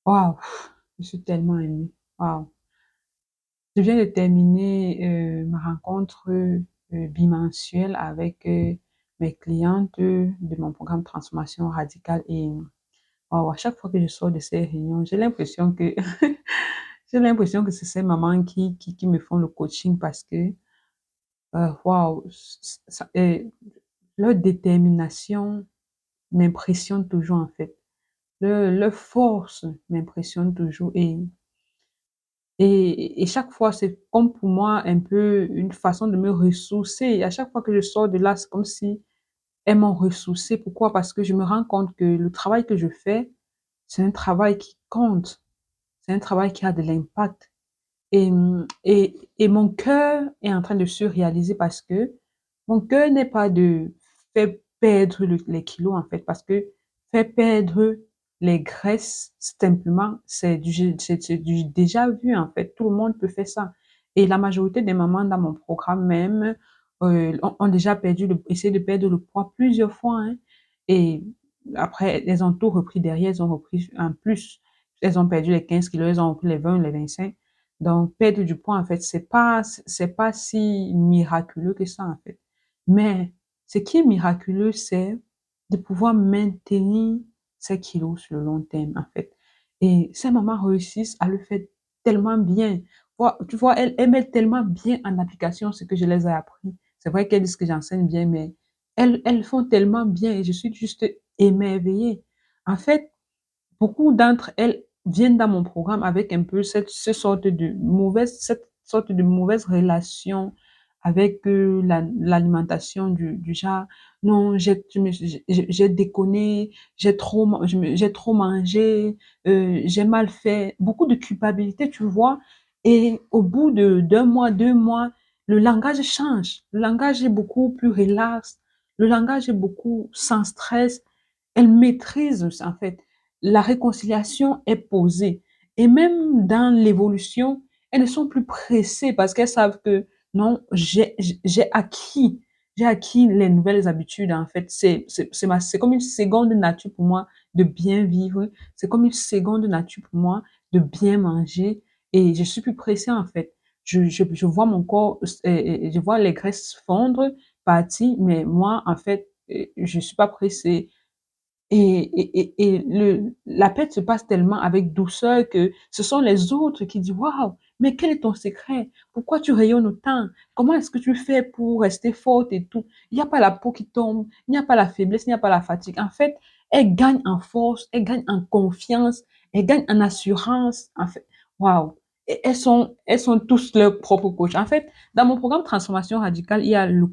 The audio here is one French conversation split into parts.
Waouh! Je suis tellement émue. Waouh! Je viens de terminer ma rencontre bimensuelle avec mes clientes de mon programme Transformation Radicale et waouh, à chaque fois que je sors de ces réunions, j'ai l'impression que j'ai l'impression que c'est ces mamans qui me font le coaching parce que waouh, leur détermination m'impressionne toujours en fait. Leur force m'impressionne toujours et chaque fois, c'est comme pour moi un peu une façon de me ressourcer. Et à chaque fois que je sors de là, c'est comme si elles m'ont ressourcée. Pourquoi? Parce que je me rends compte que le travail que je fais, c'est un travail qui compte. C'est un travail qui a de l'impact. Et mon cœur est en train de se réaliser parce que mon cœur n'est pas de faire perdre les kilos, en fait, parce que faire perdre les graisses, simplement, c'est du déjà vu, en fait. Tout le monde peut faire ça. Et la majorité des mamans dans mon programme même ont déjà essayé de perdre le poids plusieurs fois, hein. Et après, elles ont tout repris derrière, elles ont repris en plus. Elles ont perdu les 15 kilos, elles ont repris les 20, les 25. Donc, perdre du poids, en fait, c'est pas si miraculeux que ça, en fait. Mais ce qui est miraculeux, c'est de pouvoir maintenir ces kilos sur le long terme, en fait. Et ces mamans réussissent à le faire tellement bien. Tu vois, elles mettent tellement bien en application ce que je les ai appris. C'est vrai qu'elles disent que j'enseigne bien, mais elles font tellement bien et je suis juste émerveillée. En fait, beaucoup d'entre elles viennent dans mon programme avec un peu cette sorte de mauvaise relation avec l'alimentation du genre, non, j'ai déconné, j'ai trop mangé, j'ai mal fait, beaucoup de culpabilité, tu vois. Et au bout d'un mois, 2 mois, le langage change. Le langage est beaucoup plus relax. Le langage est beaucoup sans stress. Elle maîtrise, en fait. La réconciliation est posée. Et même dans l'évolution, elles ne sont plus pressées parce qu'elles savent que non, j'ai acquis les nouvelles habitudes, en fait. C'est comme une seconde nature pour moi de bien vivre. C'est comme une seconde nature pour moi de bien manger. Et je suis plus pressée, en fait. Je vois mon corps, je vois les graisses fondre, partir, mais moi, en fait, je suis pas pressée. La perte se passe tellement avec douceur que ce sont les autres qui disent, waouh, mais quel est ton secret? Pourquoi tu rayonnes autant? Comment est-ce que tu fais pour rester forte et tout? Il n'y a pas la peau qui tombe, il n'y a pas la faiblesse, il n'y a pas la fatigue. En fait, elle gagne en force, elle gagne en confiance, elle gagne en assurance. En fait, waouh. Et elles sont tous leurs propres coachs. En fait, dans mon programme Transformation Radicale, il y a le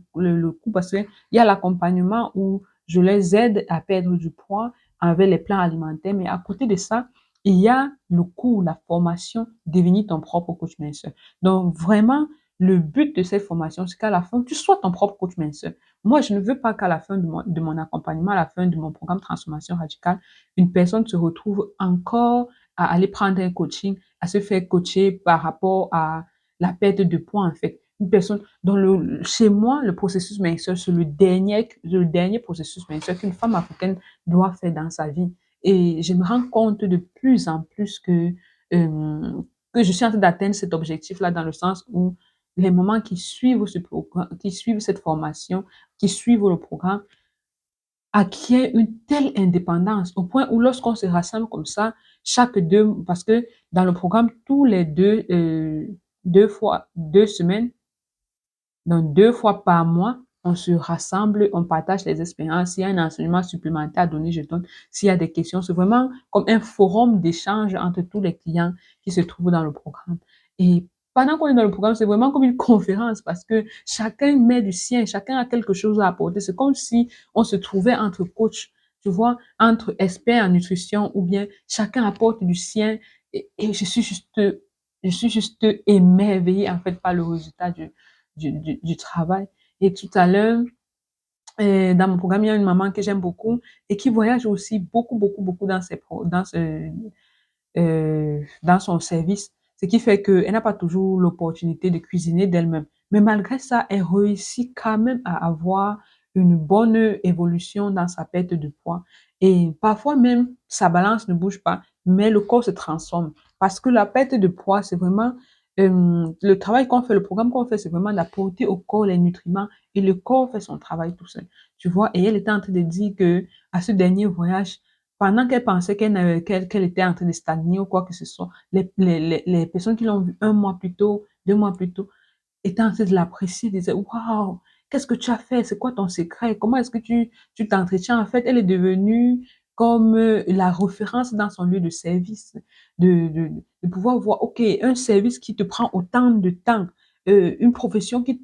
coup parce qu'il y a l'accompagnement où je les aide à perdre du poids avec les plans alimentaires. Mais à côté de ça, il y a le cours, la formation, devenir ton propre coach minceur. Donc vraiment, le but de cette formation, c'est qu'à la fin, tu sois ton propre coach minceur. Moi, je ne veux pas qu'à la fin de mon accompagnement, à la fin de mon programme Transformation Radicale, une personne se retrouve encore à aller prendre un coaching, à se faire coacher par rapport à la perte de poids, en fait. Une personne chez moi, le processus menstruel, c'est le dernier processus menstruel qu'une femme africaine doit faire dans sa vie. Et je me rends compte de plus en plus que je suis en train d'atteindre cet objectif-là dans le sens où les mamans qui suivent ce programme, qui suivent cette formation, qui suivent le programme, acquiert une telle indépendance au point où lorsqu'on se rassemble comme ça, parce que dans le programme, tous les deux fois, 2 semaines, donc 2 fois par mois, on se rassemble, on partage les expériences. S'il y a un enseignement supplémentaire à donner, je donne. S'il y a des questions, c'est vraiment comme un forum d'échange entre tous les clients qui se trouvent dans le programme. Et pendant qu'on est dans le programme, c'est vraiment comme une conférence parce que chacun met du sien, chacun a quelque chose à apporter. C'est comme si on se trouvait entre coachs, tu vois, entre experts en nutrition ou bien chacun apporte du sien et je suis juste émerveillée en fait par le résultat du travail. Et tout à l'heure, dans mon programme, il y a une maman que j'aime beaucoup et qui voyage aussi beaucoup dans son service. Ce qui fait qu'elle n'a pas toujours l'opportunité de cuisiner d'elle-même. Mais malgré ça, elle réussit quand même à avoir une bonne évolution dans sa perte de poids. Et parfois même, sa balance ne bouge pas, mais le corps se transforme. Parce que la perte de poids, c'est vraiment le travail qu'on fait, le programme qu'on fait, c'est vraiment d'apporter au corps les nutriments et le corps fait son travail tout seul. Tu vois, et elle était en train de dire que à ce dernier voyage, pendant qu'elle pensait qu'elle était en train de stagner ou quoi que ce soit, les personnes qui l'ont vue un mois plus tôt, 2 mois plus tôt, étaient en train de l'apprécier, disaient, waouh, qu'est-ce que tu as fait? C'est quoi ton secret? Comment est-ce que tu t'entretiens? En fait, elle est devenue comme la référence dans son lieu de service, de pouvoir voir, OK, un service qui te prend autant de temps, une profession qui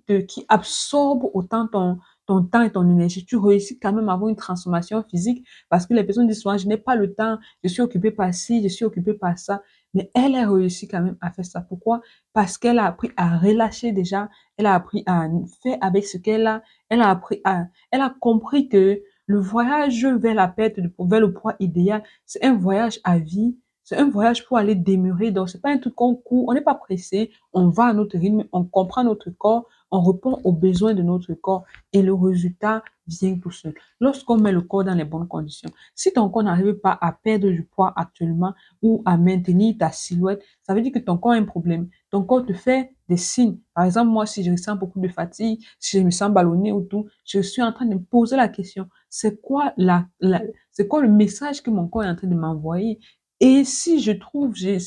absorbe autant ton temps et ton énergie. Tu réussis quand même à avoir une transformation physique parce que les personnes disent souvent, je n'ai pas le temps, je suis occupée par ci, je suis occupée par ça. Mais elle a réussi quand même à faire ça. Pourquoi? Parce qu'elle a appris à relâcher déjà, elle a appris à faire avec ce qu'elle a, elle a compris que le voyage vers la perte, vers le poids idéal, c'est un voyage à vie, c'est un voyage pour aller demeurer. Donc, c'est pas un truc qu'on court, on n'est pas pressé, on va à notre rythme, on comprend notre corps, on répond aux besoins de notre corps et le résultat vient tout seul. Lorsqu'on met le corps dans les bonnes conditions, si ton corps n'arrive pas à perdre du poids actuellement ou à maintenir ta silhouette, ça veut dire que ton corps a un problème. Ton corps te fait des signes. Par exemple, moi, si je ressens beaucoup de fatigue, si je me sens ballonné ou tout, je suis en train de me poser la question, c'est quoi le message que mon corps est en train de m'envoyer? Et si je trouve, j'ai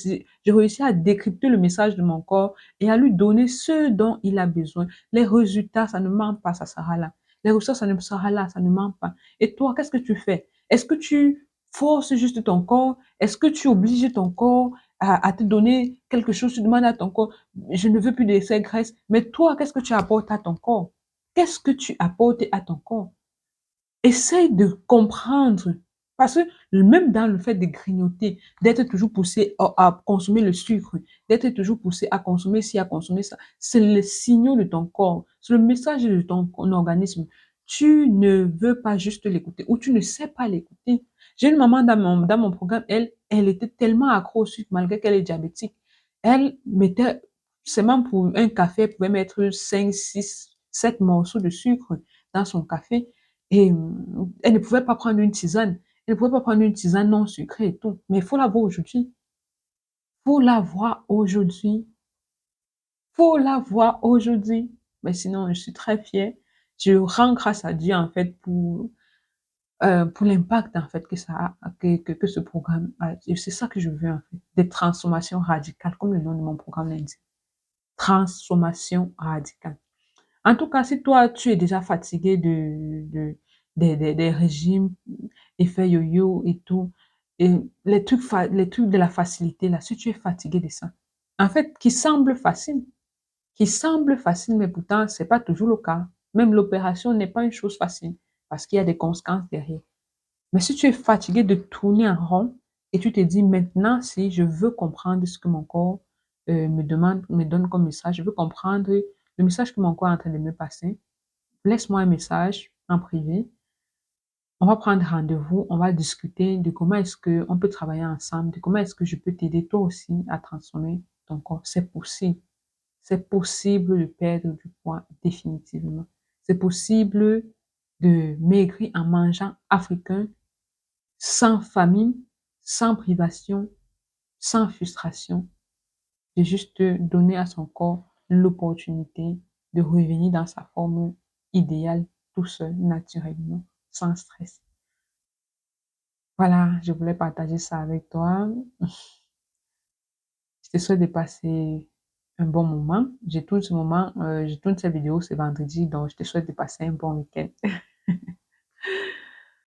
réussi à décrypter le message de mon corps et à lui donner ce dont il a besoin, les résultats, ça ne ment pas, ça sera là. Les résultats, ça ne sera là, ça ne ment pas. Et toi, qu'est-ce que tu fais? Est-ce que tu forces juste ton corps? Est-ce que tu obliges ton corps à te donner quelque chose? Tu demandes à ton corps, je ne veux plus de ces graisses. Mais toi, qu'est-ce que tu apportes à ton corps? Qu'est-ce que tu apportes à ton corps? Essaye de comprendre. Parce que même dans le fait de grignoter, d'être toujours poussé à consommer le sucre, d'être toujours poussé à consommer ci, à consommer ça, c'est le signal de ton corps, c'est le message de ton organisme. Tu ne veux pas juste l'écouter ou tu ne sais pas l'écouter. J'ai une maman dans mon programme, elle était tellement accro au sucre malgré qu'elle est diabétique. Elle mettait, seulement pour un café, elle pouvait mettre 5, 6, 7 morceaux de sucre dans son café. Et elle ne pouvait pas prendre une tisane. Elle ne pouvait pas prendre une tisane non sucrée et tout. Mais il faut la voir aujourd'hui. Faut la voir aujourd'hui. Faut la voir aujourd'hui. Mais sinon, je suis très fière. Je rends grâce à Dieu, en fait, pour l'impact, en fait, que ça a, que ce programme a. Et c'est ça que je veux, en fait. Des transformations radicales, comme le nom de mon programme l'indique. Transformation radicale. En tout cas, si toi, tu es déjà fatigué des régimes, effet yo-yo et tout, et les trucs de la facilité, là, si tu es fatigué de ça, en fait, qui semble facile, mais pourtant, c'est pas toujours le cas. Même l'opération n'est pas une chose facile, parce qu'il y a des conséquences derrière. Mais si tu es fatigué de tourner en rond, et tu te dis maintenant, si je veux comprendre ce que mon corps me demande, me donne comme message, je veux comprendre le message que mon corps est en train de me passer, laisse-moi un message en privé. On va prendre rendez-vous, on va discuter de comment est-ce qu'on peut travailler ensemble, de comment est-ce que je peux t'aider toi aussi à transformer ton corps. C'est possible. C'est possible de perdre du poids définitivement. C'est possible de maigrir en mangeant africain, sans famine, sans privation, sans frustration, de juste donner à son corps l'opportunité de revenir dans sa forme idéale, tout seul, naturellement, sans stress. Voilà, je voulais partager ça avec toi. Je te souhaite de passer un bon moment. Je tourne cette vidéo ce vendredi, donc je te souhaite de passer un bon week-end.